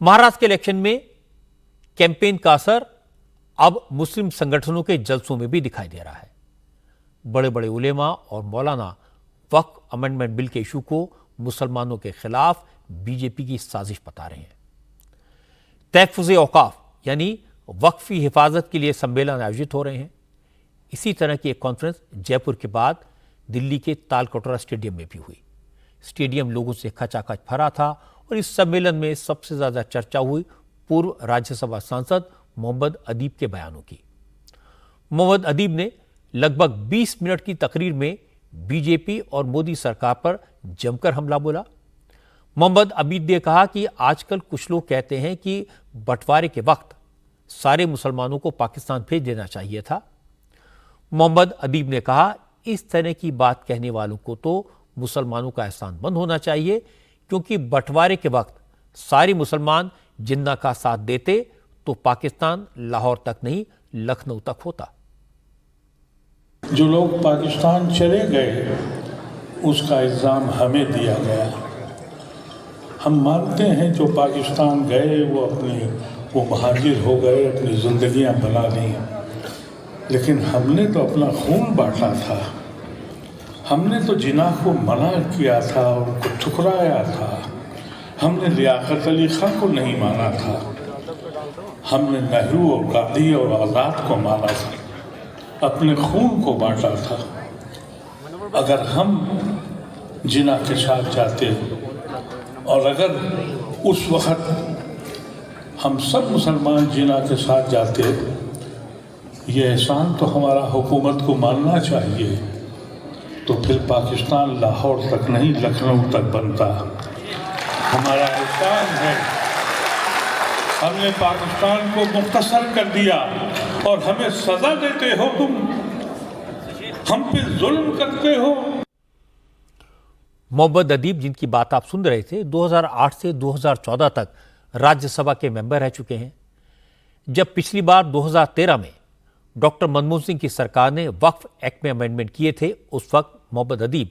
महाराष्ट्र के इलेक्शन में कैंपेन का असर अब मुस्लिम संगठनों के जलसों में भी दिखाई दे रहा है। बड़े बड़े उलेमा और मौलाना वक्फ अमेंडमेंट बिल के इशू को मुसलमानों के खिलाफ बीजेपी की साजिश बता रहे हैं। तहफ़्फ़ुज़ औक़ाफ़ यानी वक्फ़ी हिफाजत के लिए सम्मेलन आयोजित हो रहे हैं। इसी तरह की एक कॉन्फ्रेंस जयपुर के बाद दिल्ली के तालकटोरा स्टेडियम में भी हुई। स्टेडियम लोगों से खचाखच भरा था और इस सम्मेलन में सबसे ज्यादा चर्चा हुई पूर्व राज्यसभा सांसद मोहम्मद अदीब के बयानों की। मोहम्मद अदीब ने लगभग 20 मिनट की तकरीर में बीजेपी और मोदी सरकार पर जमकर हमला बोला। मोहम्मद अदीब ने कहा कि आजकल कुछ लोग कहते हैं कि बंटवारे के वक्त सारे मुसलमानों को पाकिस्तान भेज देना चाहिए था। मोहम्मद अदीब ने कहा, इस तरह की बात कहने वालों को तो मुसलमानों का एहसान बंद होना चाहिए, क्योंकि बंटवारे के वक्त सारे मुसलमान जिन्ना का साथ देते तो पाकिस्तान लाहौर तक नहीं लखनऊ तक होता। जो लोग पाकिस्तान चले गए उसका इल्ज़ाम हमें दिया गया। हम मानते हैं जो पाकिस्तान गए वो महाजिर हो गए, अपनी ज़िंदगियां बना ली, लेकिन हमने तो अपना खून बांटा था। हमने तो जिनाह को मना किया था, उनको ठुकराया था। हमने लियाकत अली खां को नहीं माना था। हमने नेहरू और गांधी और आज़ाद को माना था, अपने खून को बांटा था। अगर हम जिना के साथ जाते और अगर उस वक़्त हम सब मुसलमान जिना के साथ जाते, ये एहसान तो हमारा हुकूमत को मानना चाहिए, तो फिर पाकिस्तान लाहौर तक नहीं लखनऊ तक बनता। हमारा एहसान है, हमने पाकिस्तान को मुख्तसर कर दिया और हमें सजा देते हो तुम, हम पे जुल्म करते हो। मोहम्मद अदीब, जिनकी बात आप सुन रहे थे, 2008 से 2014 तक राज्यसभा के मेंबर रह चुके हैं। जब पिछली बार 2013 में डॉक्टर मनमोहन सिंह की सरकार ने वक्फ एक्ट में अमेंडमेंट किए थे, उस वक्त मोहम्मद अदीब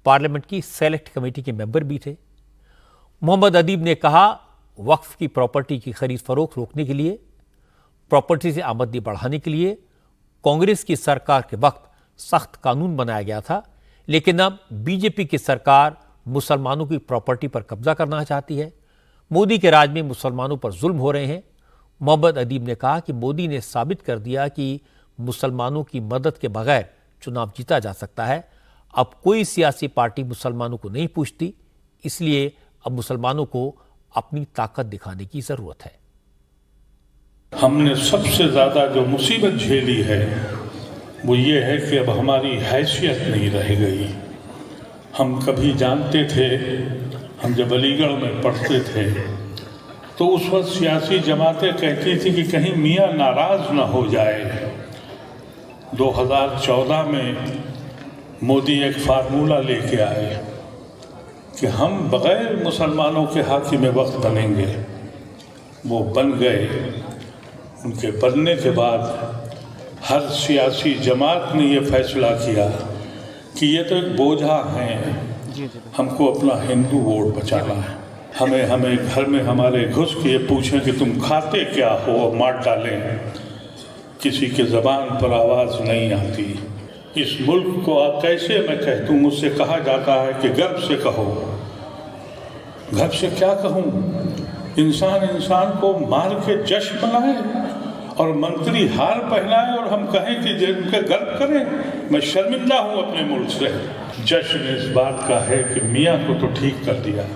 पार्लियामेंट की सेलेक्ट कमेटी के मेंबर भी थे। मोहम्मद अदीब ने कहा, वक्फ की प्रॉपर्टी की खरीद फरोख्त रोकने के लिए, प्रॉपर्टी से आमदनी बढ़ाने के लिए कांग्रेस की सरकार के वक्त सख्त कानून बनाया गया था, लेकिन अब बीजेपी की सरकार मुसलमानों की प्रॉपर्टी पर कब्जा करना चाहती है। मोदी के राज में मुसलमानों पर जुल्म हो रहे हैं। मोहम्मद अदीब ने कहा कि मोदी ने साबित कर दिया कि मुसलमानों की मदद के बगैर चुनाव जीता जा सकता है। अब कोई सियासी पार्टी मुसलमानों को नहीं पूछती, इसलिए अब मुसलमानों को अपनी ताकत दिखाने की जरूरत है। हमने सबसे ज्यादा जो मुसीबत झेली है वो ये है कि अब हमारी हैसियत नहीं रह गई। हम कभी जानते थे, हम जब अलीगढ़ में पढ़ते थे तो उस वक्त सियासी जमातें कहती थी कि कहीं मियाँ नाराज ना हो जाए। 2014 में मोदी एक फार्मूला लेके आए कि हम बग़ैर मुसलमानों के हाकिम वक्त बनेंगे। वो बन गए। उनके बनने के बाद हर सियासी जमात ने ये फैसला किया कि ये तो एक बोझा हैं, हमको अपना हिंदू वोट बचाना है। हमें घर में हमारे घुस के ये पूछें कि तुम खाते क्या हो और मार डालें, किसी के ज़बान पर आवाज़ नहीं आती। इस मुल्क को कैसे मैं कह दूँ, मुझसे कहा जाता है कि गर्व से कहो। गर्व से क्या कहूँ? इंसान को मार के जश्न मनाए और मंत्री हार पहनाए और हम कहें कि जिनका गर्व करें। मैं शर्मिंदा हूँ अपने मुल्क से। जश्न इस बात का है कि मियाँ को तो ठीक कर दिया।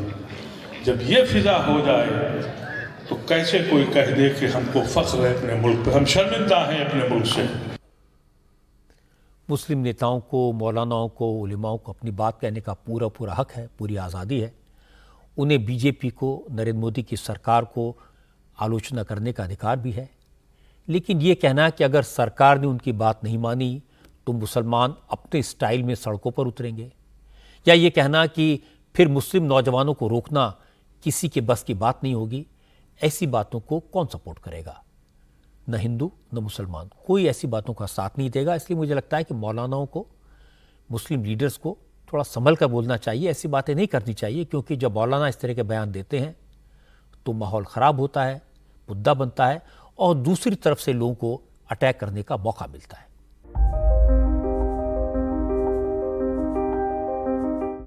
जब ये फिजा हो जाए तो कैसे कोई कह दे कि हमको फख्र है अपने मुल्क पे, हम शर्मिंदा हैं अपने मुल्क से। मुस्लिम नेताओं को, मौलानाओं को, उलेमाओं को अपनी बात कहने का पूरा हक है, पूरी आज़ादी है। उन्हें बीजेपी को, नरेंद्र मोदी की सरकार को आलोचना करने का अधिकार भी है। लेकिन ये कहना कि अगर सरकार ने उनकी बात नहीं मानी तो मुसलमान अपने स्टाइल में सड़कों पर उतरेंगे, या ये कहना कि फिर मुस्लिम नौजवानों को रोकना किसी के बस की बात नहीं होगी, ऐसी बातों को कौन सपोर्ट करेगा? न हिंदू न मुसलमान, कोई ऐसी बातों का साथ नहीं देगा। इसलिए मुझे लगता है कि मौलानाओं को, मुस्लिम लीडर्स को थोड़ा संभल कर बोलना चाहिए, ऐसी बातें नहीं करनी चाहिए, क्योंकि जब मौलाना इस तरह के बयान देते हैं तो माहौल ख़राब होता है, मुद्दा बनता है और दूसरी तरफ से लोगों को अटैक करने का मौका मिलता है।